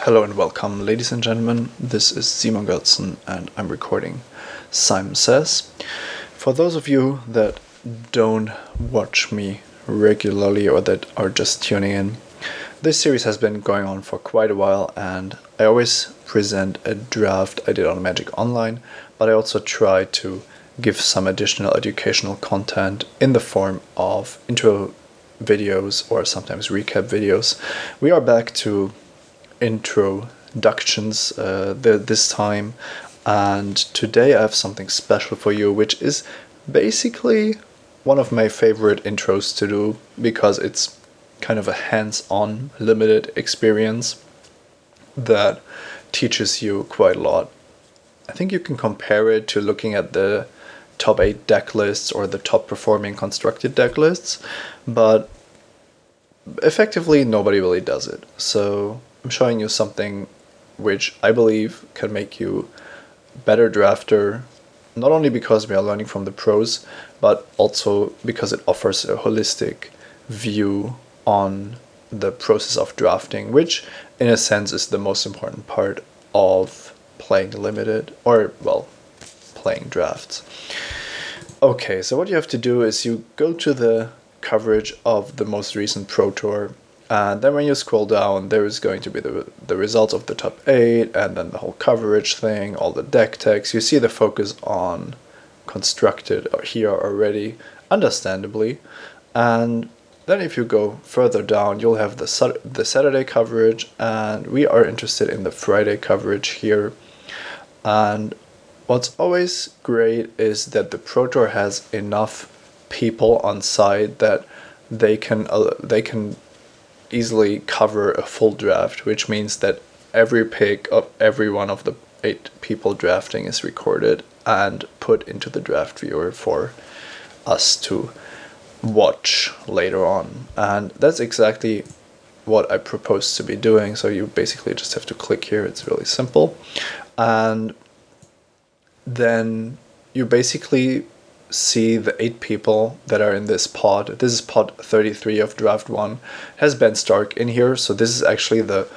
Hello and welcome, ladies and gentlemen. This is Simon Götzen and I'm recording Simon Says. For those of you that don't watch me regularly or that are just tuning in, this series has been going on for quite a while and I always present a draft I did on Magic Online, but I also try to give some additional educational content in the form of intro videos or sometimes recap videos. We are back to introductions this time, and today I have something special for you, which is basically one of my favorite intros to do because it's kind of a hands-on limited experience that teaches you quite a lot. I think you can compare it to looking at the top 8 deck lists or the top performing constructed deck lists, but effectively nobody really does it. So I'm showing you something which I believe can make you a better drafter, not only because we are learning from the pros, but also because it offers a holistic view on the process of drafting, which in a sense is the most important part of playing limited, or well, playing drafts. Okay, so what you have to do is you go to the coverage of the most recent Pro Tour, and then when you scroll down, there is going to be the results of the top 8, and then the whole coverage thing, all the deck text. You see the focus on constructed here already, understandably. And then if you go further down, you'll have the Saturday coverage, and we are interested in the Friday coverage here. And what's always great is that the Pro Tour has enough people on site that they can easily cover a full draft, which means that every pick of every one of the 8 people drafting is recorded and put into the draft viewer for us to watch later on. And that's exactly what I propose to be doing. So you basically just have to click here. It's really simple. And then you basically see the 8 people that are in this pod. This is pod 33 of draft 1. Has Ben Stark in here, so this is actually the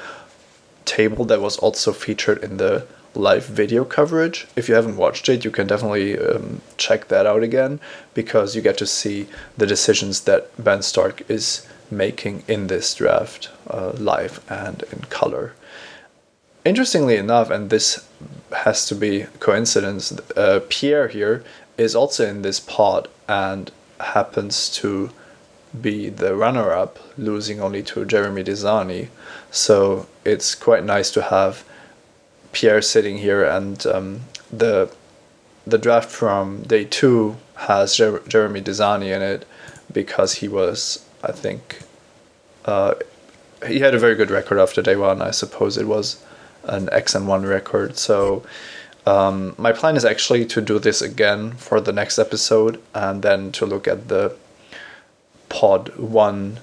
table that was also featured in the live video coverage. If you haven't watched it, you can definitely check that out again, because you get to see the decisions that Ben Stark is making in this draft live and in color. Interestingly enough, and this has to be coincidence, Pierre here is also in this pod and happens to be the runner-up, losing only to Jeremy Desani. So it's quite nice to have Pierre sitting here, and the draft from day 2 has Jeremy Desani in it because he was, I think, he had a very good record after day 1. I suppose it was an X&1 record. So my plan is actually to do this again for the next episode, and then to look at the pod 1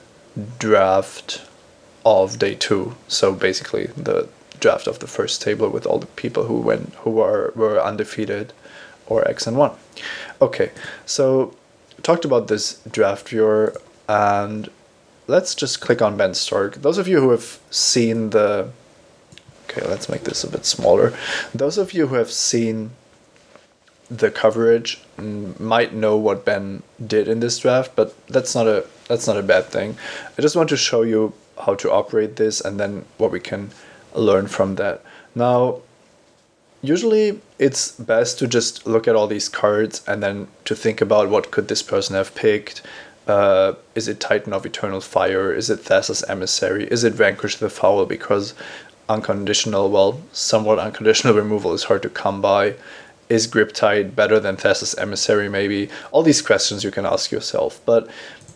draft of day 2. So basically the draft of the first table with all the people who were undefeated or X&1. Okay, so talked about this draft viewer, and let's just click on Ben Stark. Those of you who have seen the Okay, let's make this a bit smaller. Those of you who have seen the coverage might know what Ben did in this draft, but that's not a bad thing. I just want to show you how to operate this and then what we can learn from that. Now, usually it's best to just look at all these cards and then to think about what could this person have picked. Is it Titan of Eternal Fire? Is it Thassa's Emissary? Is it Vanquish the Foul? Because somewhat unconditional removal is hard to come by. Is Griptide better than Thassa's Emissary maybe? All these questions you can ask yourself. But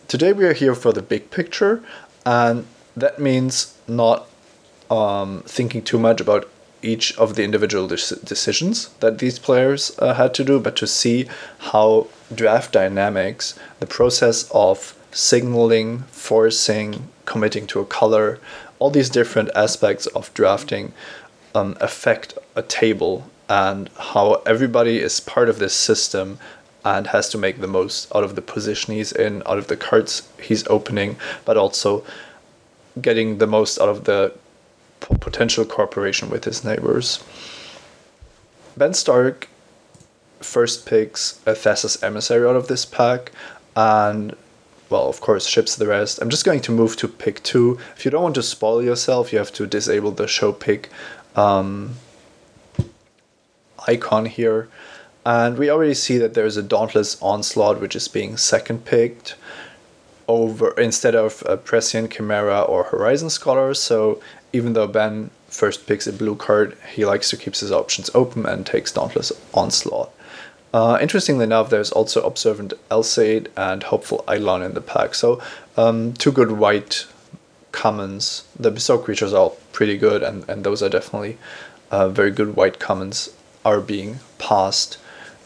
today we are here for the big picture, and that means not thinking too much about each of the individual decisions that these players had to do, but to see how draft dynamics, the process of signaling, forcing, committing to a color, all these different aspects of drafting affect a table, and how everybody is part of this system and has to make the most out of the position he's in, out of the cards he's opening, but also getting the most out of the potential cooperation with his neighbors. Ben Stark first picks a Theros Emissary out of this pack, and, well, of course, ships the rest. I'm just going to move to pick 2. If you don't want to spoil yourself, you have to disable the show pick icon here. And we already see that there's a Dauntless Onslaught, which is being second picked over instead of a Prescient Chimera or Horizon Scholar. So even though Ben first picks a blue card, he likes to keep his options open and takes Dauntless Onslaught. Interestingly enough, there's also Observant Elsaid and Hopeful Eidolon in the pack. So 2 good white commons. The bestow creatures are all pretty good, and those are definitely very good white commons are being passed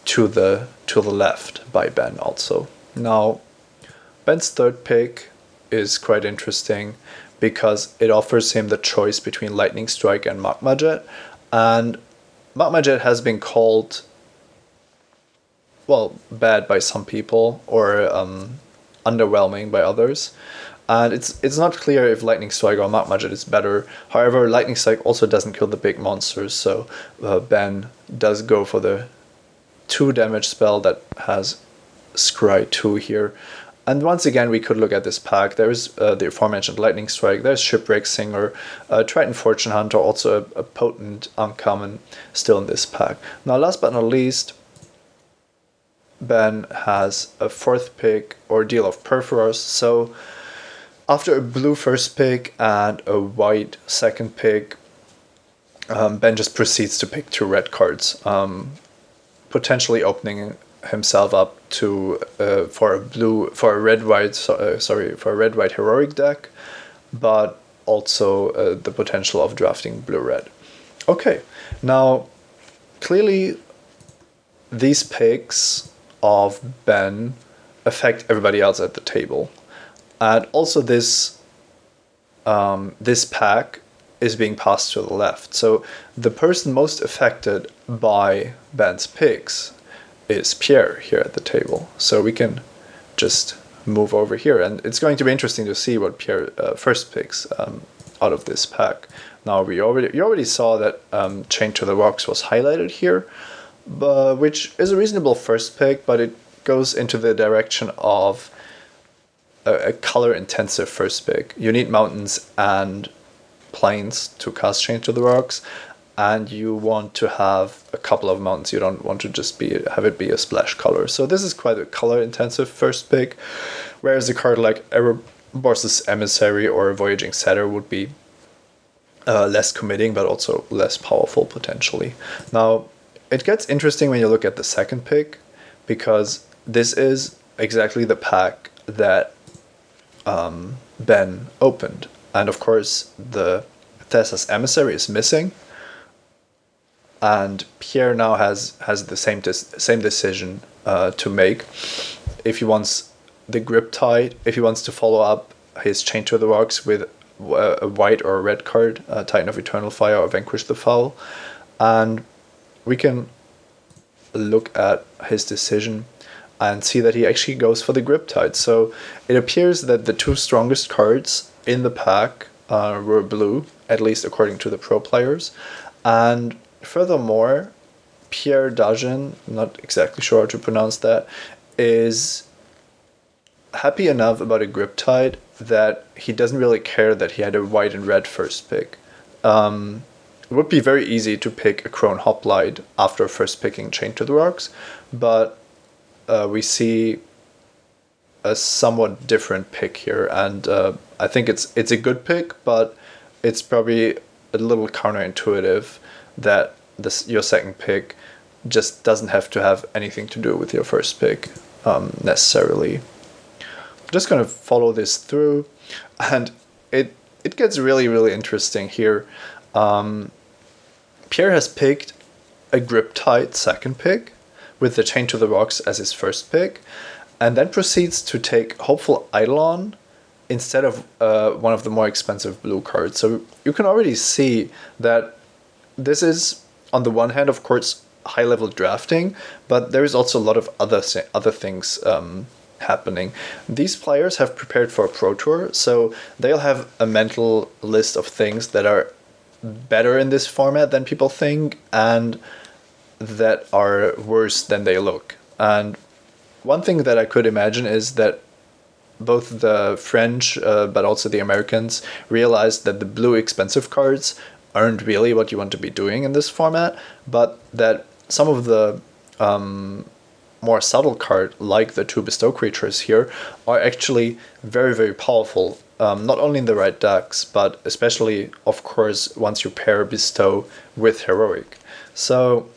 to the left by Ben also. Now, Ben's third pick is quite interesting because it offers him the choice between Lightning Strike and Magma Jet, and Magma Jet has been called, well, bad by some people or underwhelming by others. And it's not clear if Lightning Strike or Magma Jet is better. However, Lightning Strike also doesn't kill the big monsters, so Ben does go for the 2 damage spell that has Scry 2 here. And once again, we could look at this pack. There's the aforementioned Lightning Strike, there's Shipwreck Singer, Triton Fortune Hunter, also a potent uncommon still in this pack. Now, last but not least, Ben has a 4th pick, Ordeal of Perforos. So after a blue first pick and a white second pick, Ben just proceeds to pick 2 red cards, potentially opening himself up to for a red white heroic deck, but also the potential of drafting blue red. Okay, now clearly these picks of Ben affect everybody else at the table, and also this pack is being passed to the left. So the person most affected by Ben's picks is Pierre here at the table. So we can just move over here, and it's going to be interesting to see what Pierre first picks out of this pack. Now you already saw that Chained to the Rocks was highlighted here, which is a reasonable first pick, but it goes into the direction of a color intensive first pick. You need mountains and plains to cast Chained to the Rocks, and you want to have a couple of mountains. You don't want to just have it be a splash color. So this is quite a color intensive first pick, whereas a card like Erebos' Emissary or Voyaging Setter would be less committing, but also less powerful potentially. Now, it gets interesting when you look at the second pick, because this is exactly the pack that Ben opened. And of course, the Theros Emissary is missing, and Pierre now has the same decision to make. If he wants the Grip Tide, if he wants to follow up his Chained to the Rocks with a white or a red card, Titan of Eternal Fire or Vanquish the Foul, and we can look at his decision and see that he actually goes for the Grip Tide. So it appears that the 2 strongest cards in the pack were blue, at least according to the pro players. And furthermore, Pierre Dajin, not exactly sure how to pronounce that, is happy enough about a Grip Tide that he doesn't really care that he had a white and red first pick. It would be very easy to pick a Crone Hoplite after first picking Chained to the Rocks, but we see a somewhat different pick here, and I think it's a good pick, but it's probably a little counterintuitive that your second pick just doesn't have to have anything to do with your first pick necessarily. I'm just going to follow this through, and it gets really interesting here. Pierre has picked a Grip Tide second pick with the Chained to the Rocks as his first pick, and then proceeds to take Hopeful Eidolon instead of one of the more expensive blue cards. So you can already see that this is, on the one hand, of course, high-level drafting, but there is also a lot of other things happening. These players have prepared for a Pro Tour, so they'll have a mental list of things that are better in this format than people think, and that are worse than they look. And one thing that I could imagine is that both the French, but also the Americans, realized that the blue expensive cards aren't really what you want to be doing in this format, but that some of the more subtle card, like the 2 bestow creatures here, are actually very, very powerful. Not only in the right decks, but especially, of course, once you pair bestow with heroic. So,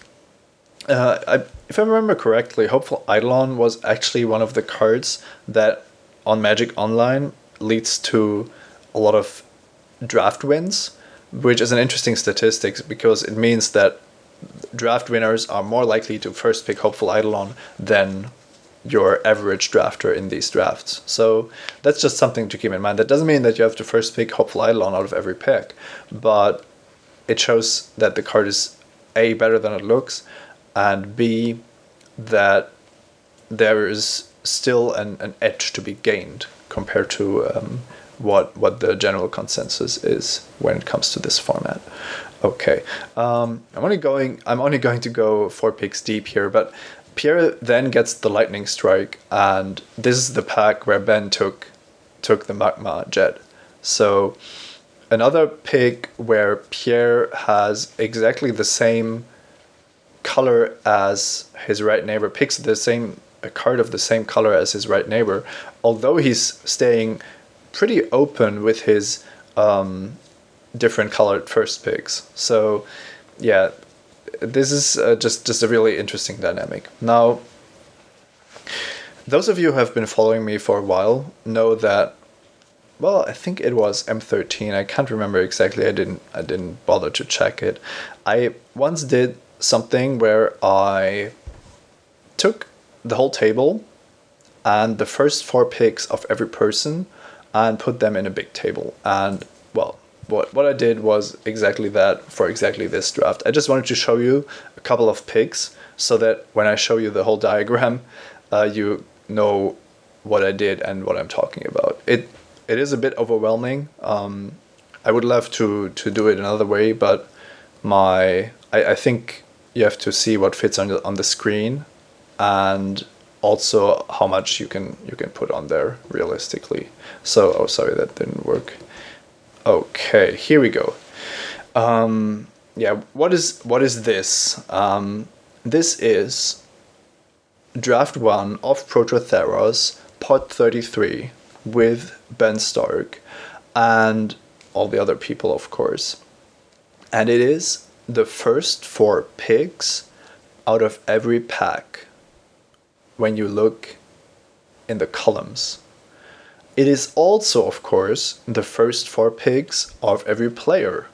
if I remember correctly, Hopeful Eidolon was actually one of the cards that on Magic Online leads to a lot of draft wins, which is an interesting statistic because it means that draft winners are more likely to first pick Hopeful Eidolon than your average drafter in these drafts. So that's just something to keep in mind. That doesn't mean that you have to first pick Hopeful Eidolon out of every pick, but it shows that the card is A, better than it looks, and B, that there is still an edge to be gained compared to what the general consensus is when it comes to this format. Okay, I'm only going to go 4 picks deep here, but Pierre then gets the Lightning Strike, and this is the pack where Ben took the Magma Jet. So another pick where Pierre has exactly the same color as his right neighbor, picks a card of the same color as his right neighbor, although he's staying pretty open with his different colored first picks. So yeah, this is just a really interesting dynamic. Now, those of you who have been following me for a while know that, well, I think it was M13. I can't remember exactly. I didn't bother to check it. I once did something where I took the whole table and the first 4 picks of every person and put them in a big table. And well, what I did was exactly that for exactly this draft. I just wanted to show you a couple of picks so that when I show you the whole diagram, you know what I did and what I'm talking about. It is a bit overwhelming. I would love to do it another way, but I think you have to see what fits on the screen, and also how much you can put on there realistically. So, oh, sorry, that didn't work. Okay, here we go. Yeah, what is this? This is Draft 1 of Proto Theros, Pod 33, with Ben Stark and all the other people, of course. And it is the first 4 picks out of every pack when you look in the columns. It is also, of course, the first 4 picks of every player.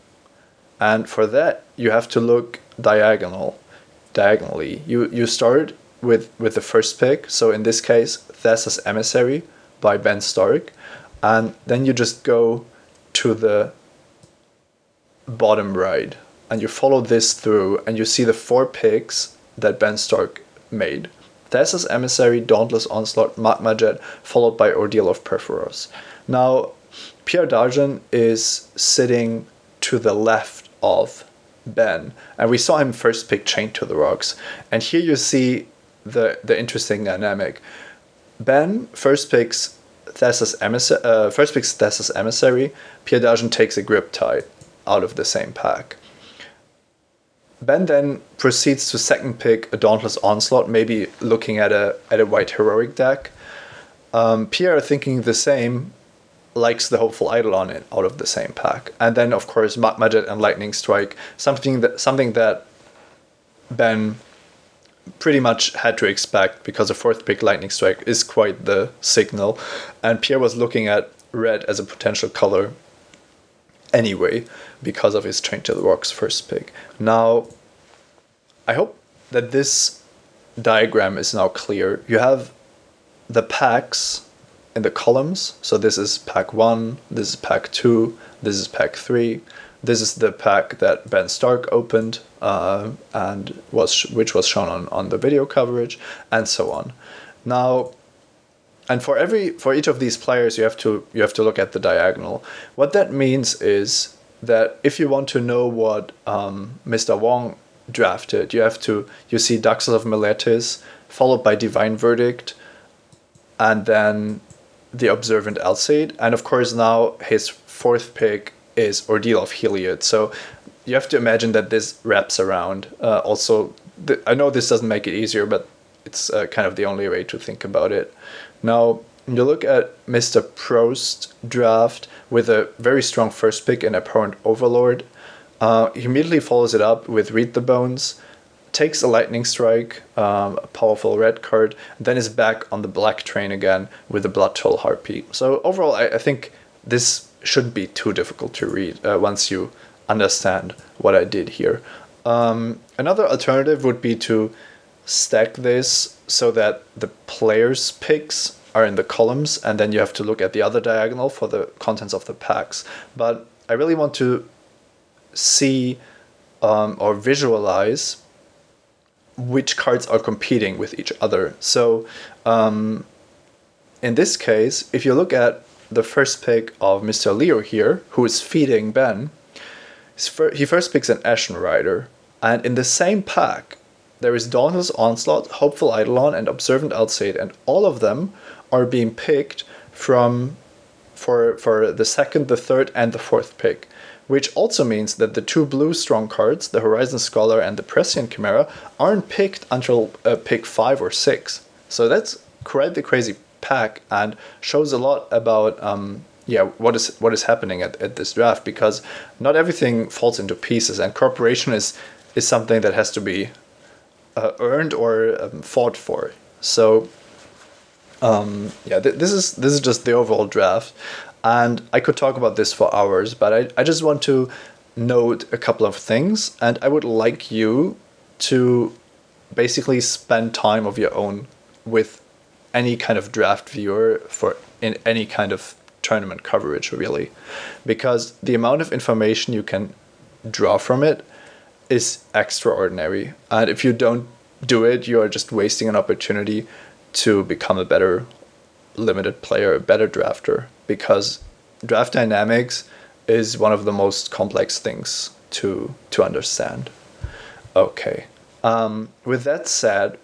And for that, you have to look diagonally. You start with the first pick, so in this case, Thessa's Emissary by Ben Stark, and then you just go to the bottom right, and you follow this through, and you see the 4 picks that Ben Stark made. Thessa's Emissary, Dauntless Onslaught, Magma Jet, followed by Ordeal of Perforos. Now, Pierre Dargent is sitting to the left of Ben, and we saw him first pick Chained to the Rocks. And here you see the interesting dynamic. Ben first picks Thessa's Emissary. Pierre Dargent takes a Grip Tide out of the same pack. Ben then proceeds to second pick a Dauntless Onslaught, maybe looking at a white heroic deck. Pierre, thinking the same, likes the Hopeful Eidolon out of the same pack. And then, of course, Magma Jet and Lightning Strike, something that Ben pretty much had to expect, because a 4th pick Lightning Strike is quite the signal. And Pierre was looking at red as a potential color anyway, because of his Chained to the Rocks first pick. Now, I hope that this diagram is now clear. You have the packs in the columns. So this is pack 1, this is pack 2, this is pack 3. This is the pack that Ben Stark opened and which was shown on the video coverage, and so on. Now, and for each of these players, you have to look at the diagonal. What that means is that if you want to know what Mr. Wong drafted, you see Duxes of Miletus, followed by Divine Verdict, and then the Observant Alcide, and of course now his fourth pick is Ordeal of Heliod. So you have to imagine that this wraps around. I know this doesn't make it easier, but it's kind of the only way to think about it. Now, you look at Mr. Prost draft with a very strong first pick in Apparent Overlord. He immediately follows it up with Read the Bones, takes a Lightning Strike, a powerful red card, then is back on the black train again with the Blood Toll Harpy. So overall, I think this shouldn't be too difficult to read once you understand what I did here. Another alternative would be to stack this so that the players' picks are in the columns, and then you have to look at the other diagonal for the contents of the packs. But I really want to see or visualize which cards are competing with each other. So in this case, if you look at the first pick of Mr. Leo here, who is feeding Ben, he first picks an Ashen Rider, and in the same pack there is Dauntless Onslaught, Hopeful Eidolon, and Observant Alcide, and all of them are being picked for the second, the third, and the fourth pick, which also means that the two blue strong cards, the Horizon Scholar and the Prescient Chimera, aren't picked until pick 5 or 6. So that's quite the crazy pack, and shows a lot about what is happening at this draft, because not everything falls into pieces, and cooperation is something that has to be earned or fought for. So this is just the overall draft, and I could talk about this for hours, but I just want to note a couple of things, and I would like you to basically spend time of your own with any kind of draft viewer in any kind of tournament coverage, really, because the amount of information you can draw from it is extraordinary, and if you don't do it, you are just wasting an opportunity to become a better limited player, a better drafter, because draft dynamics is one of the most complex things to understand. Okay, with that said,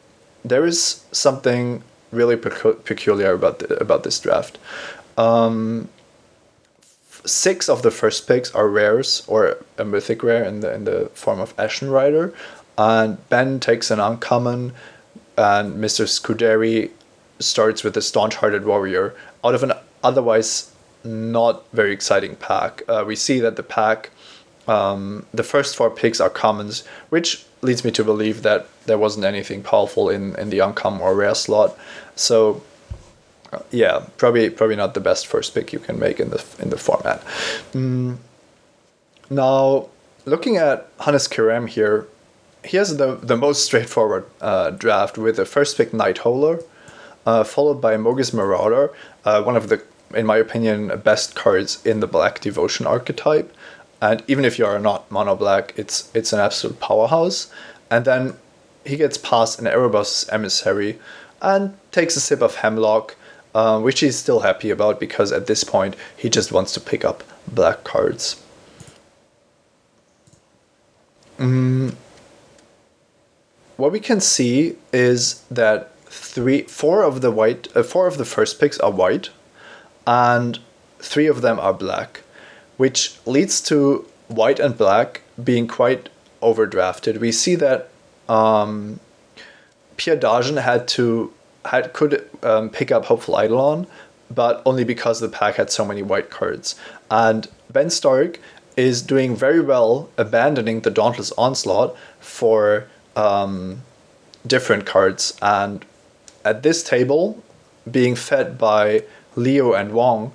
there is something really peculiar about this draft. 6 of the first picks are rares, or a mythic rare in the form of Ashen Rider, and Ben takes an uncommon, and Mr. Scuderi starts with a Staunch-Hearted Warrior out of an otherwise not very exciting pack. We see that the pack, the first 4 picks are commons, which leads me to believe that there wasn't anything powerful in the uncommon or rare slot. So probably not the best first pick you can make in the format. Now, looking at Hannes Kerem here, he has the most straightforward draft with the first pick Night Howler, followed by Mogis Marauder, one of the, in my opinion, best cards in the Black Devotion archetype. And even if you are not mono black, it's an absolute powerhouse. And then he gets past an Erebos Emissary and takes a sip of Hemlock, which he's still happy about, because at this point he just wants to pick up black cards. What we can see is that 4 of the first picks are white, and 3 of them are black, which leads to white and black being quite overdrafted. We see that Pierre Dagen could pick up Hopeful Eidolon, but only because the pack had so many white cards. And Ben Stark is doing very well abandoning the Dauntless Onslaught for different cards. And at this table, being fed by Leo and Wong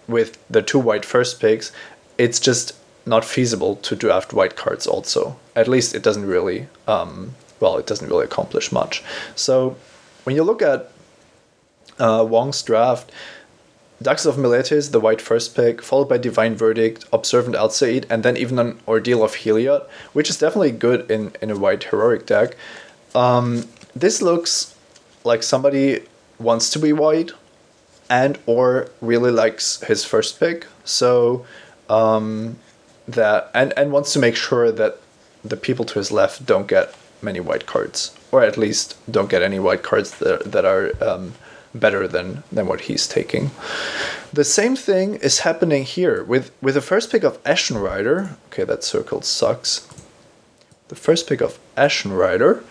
with the 2 white first picks, it's just not feasible to draft white cards also. At least it doesn't really, it doesn't really accomplish much. So when you look at Wong's draft, Duxes of Miletus, the white first pick, followed by Divine Verdict, Observant Alcide, and then even an Ordeal of Heliod, which is definitely good in a white heroic deck. This looks like somebody wants to be white and or really likes his first pick. So that and wants to make sure that the people to his left don't get many white cards, or at least don't get any white cards that are better than what he's taking. The same thing is happening here with the first pick of Ashen Rider. Okay, that circle sucks. The first pick of Ashen Rider,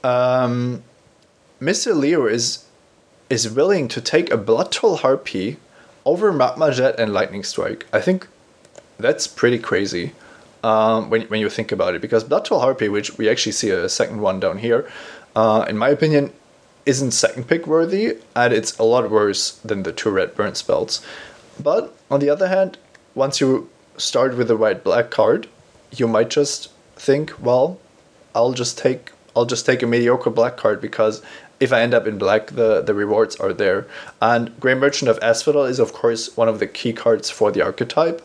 Mr. Leo is willing to take a Blood Toll Harpy over Magma Jet and Lightning Strike. I think that's pretty crazy when you think about it, because Blood Toll Harpy, which we actually see a second one down here, in my opinion, isn't second pick worthy, and it's a lot worse than the 2 red burn spells. But on the other hand, once you start with the white-black card, you might just think, well, I'll just take a mediocre black card, because if I end up in black, the rewards are there. And Grey Merchant of Asphodel is, of course, one of the key cards for the archetype.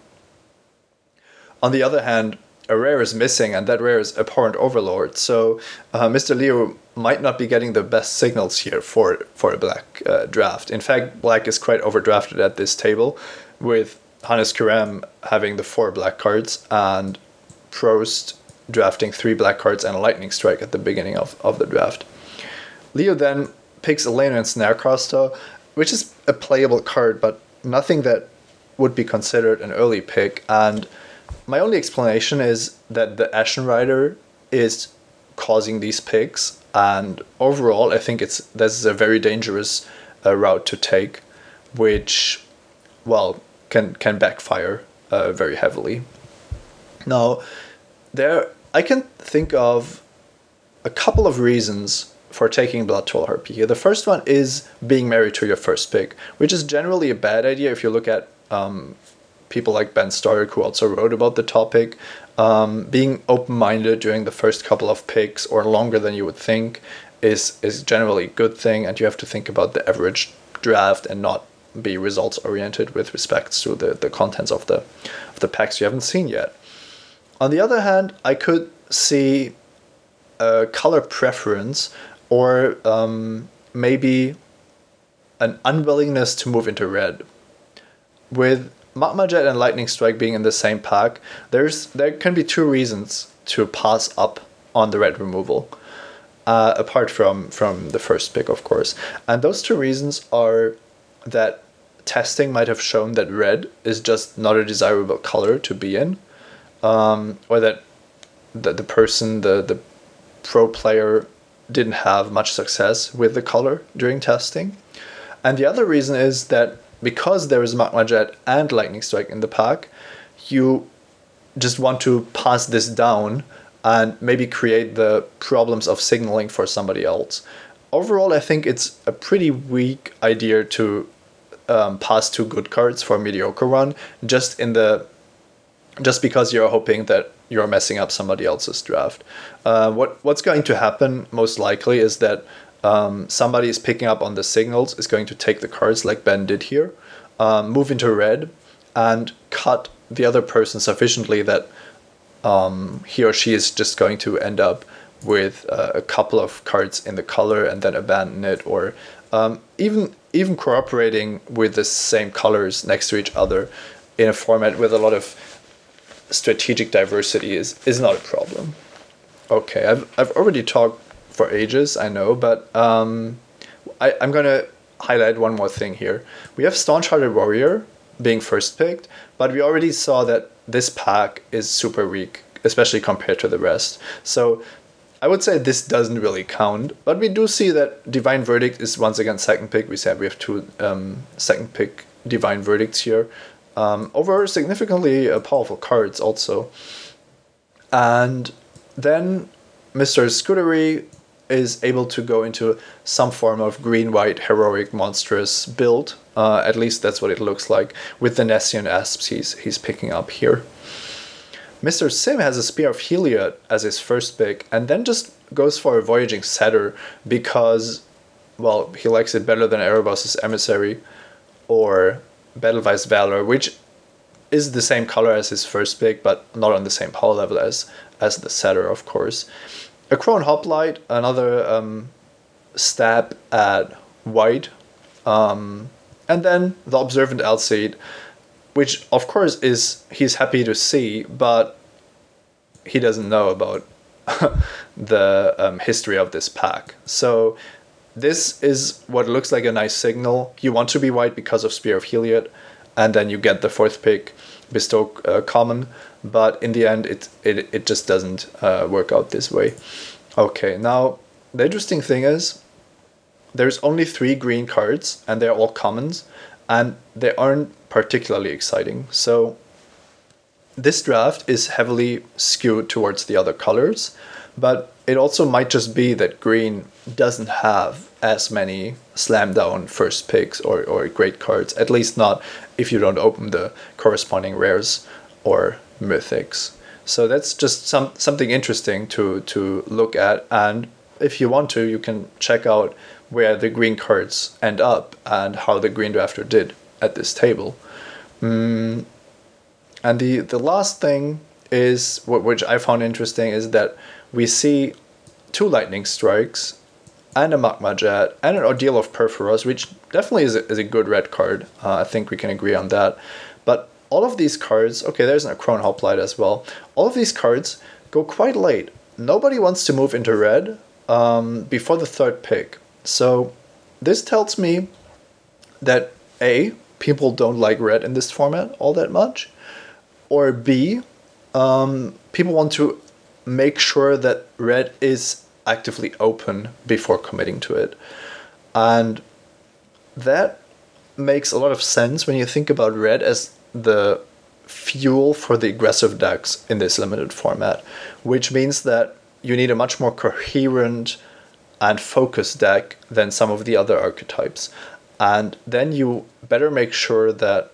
On the other hand, a rare is missing, and that rare is Abhorrent Overlord. So Mr. Leo might not be getting the best signals here for a black draft. In fact, black is quite overdrafted at this table, with Hannes Kuram having the 4 black cards and Prost drafting 3 black cards and a Lightning Strike at the beginning of the draft. Leo then picks Elena and Snarecaster, which is a playable card, but nothing that would be considered an early pick. And my only explanation is that the Ashen Rider is causing these picks, and overall I think this is a very dangerous route to take, which, well, can backfire very heavily. Now, I can think of a couple of reasons for taking Blood Toll Harpy here. The first one is being married to your first pick, which is generally a bad idea if you look at people like Ben Stark, who also wrote about the topic. Being open-minded during the first couple of picks, or longer than you would think, is generally a good thing, and you have to think about the average draft and not be results-oriented with respect to the contents of the packs you haven't seen yet. On the other hand, I could see a color preference, or maybe an unwillingness to move into red. With Magma Jet and Lightning Strike being in the same pack, there can be 2 reasons to pass up on the red removal, apart from the first pick, of course. And those 2 reasons are that testing might have shown that red is just not a desirable color to be in, or that the person, the pro player, didn't have much success with the color during testing. And the other reason is that because there is Magma Jet and Lightning Strike in the pack, you just want to pass this down and maybe create the problems of signaling for somebody else. Overall, I think it's a pretty weak idea to pass 2 good cards for a mediocre one, just because you're hoping that you're messing up somebody else's draft. What's going to happen most likely is that somebody is picking up on the signals, is going to take the cards like Ben did here, move into red, and cut the other person sufficiently that he or she is just going to end up with a couple of cards in the color and then abandon it, or even cooperating with the same colors next to each other in a format with a lot of strategic diversity is not a problem. Okay, I've already talked for ages, I know, but I'm going to highlight one more thing here. We have Staunch-Hearted Warrior being first picked, but we already saw that this pack is super weak, especially compared to the rest. So I would say this doesn't really count, but we do see that Divine Verdict is once again second pick. We said we have 2 second pick Divine Verdicts here, over significantly powerful cards also. And then Mr. Scudery is able to go into some form of green-white heroic monstrous build. At least that's what it looks like, with the Nessian Asps he's picking up here. Mr. Sim has a Spear of Heliod as his first pick, and then just goes for a Voyaging Setter because, well, he likes it better than Erebos' Emissary or Battlevice Valor, which is the same color as his first pick, but not on the same power level as the Setter, of course. A Crone Hoplite, another stab at white, and then the Observant Alcide. which of course he's happy to see, but he doesn't know about the history of this pack. So this is what looks like a nice signal. You want to be white because of Spear of Heliod, and then you get the fourth pick, Bestow common, but in the end it just doesn't work out this way. Okay, now the interesting thing is there's only 3 green cards and they're all commons, and they aren't particularly exciting. So this draft is heavily skewed towards the other colors, but it also might just be that green doesn't have as many slam down first picks or great cards, at least not if you don't open the corresponding rares or mythics. So that's just something interesting to look at, and if you want to, you can check out where the green cards end up and how the green drafter did at this table. And the last thing is, which I found interesting, is that we see 2 lightning strikes and a magma jet and an ordeal of Perforos, which definitely is a good red card. I think we can agree on that. But all of these cards, okay, there's a Crone Hoplite as well. All of these cards go quite late. Nobody wants to move into red before the 3rd pick. So this tells me that A, people don't like red in this format all that much, or B, people want to make sure that red is actively open before committing to it. And that makes a lot of sense when you think about red as the fuel for the aggressive decks in this limited format, which means that you need a much more coherent and focused deck than some of the other archetypes. And then you better make sure that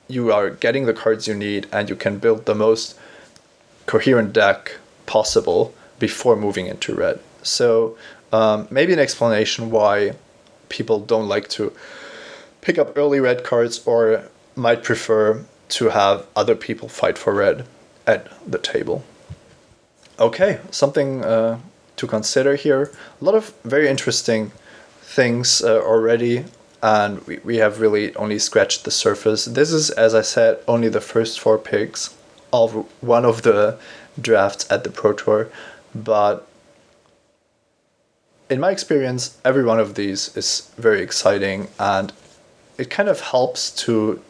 you are getting the cards you need and you can build the most coherent deck possible before moving into red. So maybe an explanation why people don't like to pick up early red cards or might prefer to have other people fight for red at the table. Okay, something to consider here. A lot of very interesting things already, and we have really only scratched the surface. This is, as I said, only the first 4 picks of one of the drafts at the Pro Tour, but in my experience, every one of these is very exciting, and it kind of helps to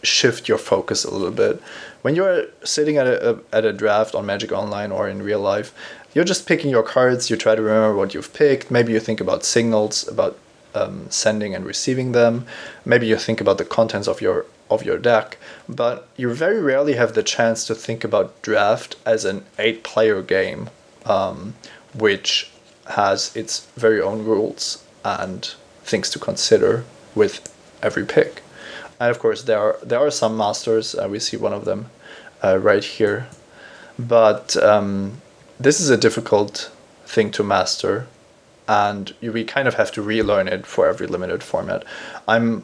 shift your focus a little bit. When you're sitting at a draft on Magic Online or in real life, you're just picking your cards, you try to remember what you've picked, maybe you think about signals, about sending and receiving them, maybe you think about the contents of your deck, but you very rarely have the chance to think about draft as an 8-player game, which has its very own rules and things to consider with every pick. And of course there are some masters, we see one of them right here, but this is a difficult thing to master, and we kind of have to relearn it for every limited format. I'm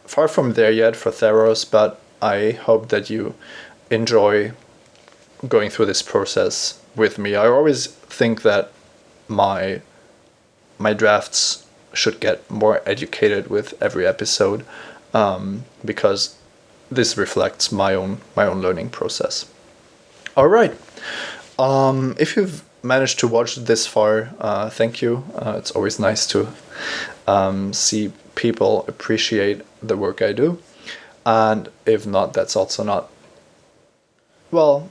far from there yet for Theros, but I hope that you enjoy going through this process with me. I always think that my drafts should get more educated with every episode, because this reflects my own learning process. All right. If you've managed to watch this far, thank you. It's always nice to see people appreciate the work I do, and if not, that's also not, well,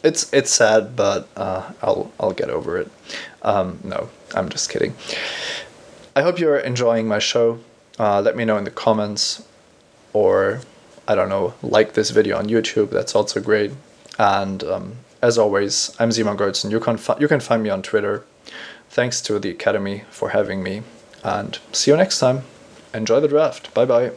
it's sad, but I'll get over it. No, I'm just kidding. I hope you're enjoying my show. Let me know in the comments, or I don't know, like this video on YouTube. That's also great. And as always, I'm Simon Gertzen. You can find me on Twitter. Thanks to the Academy for having me, and see you next time. Enjoy the draft. Bye bye.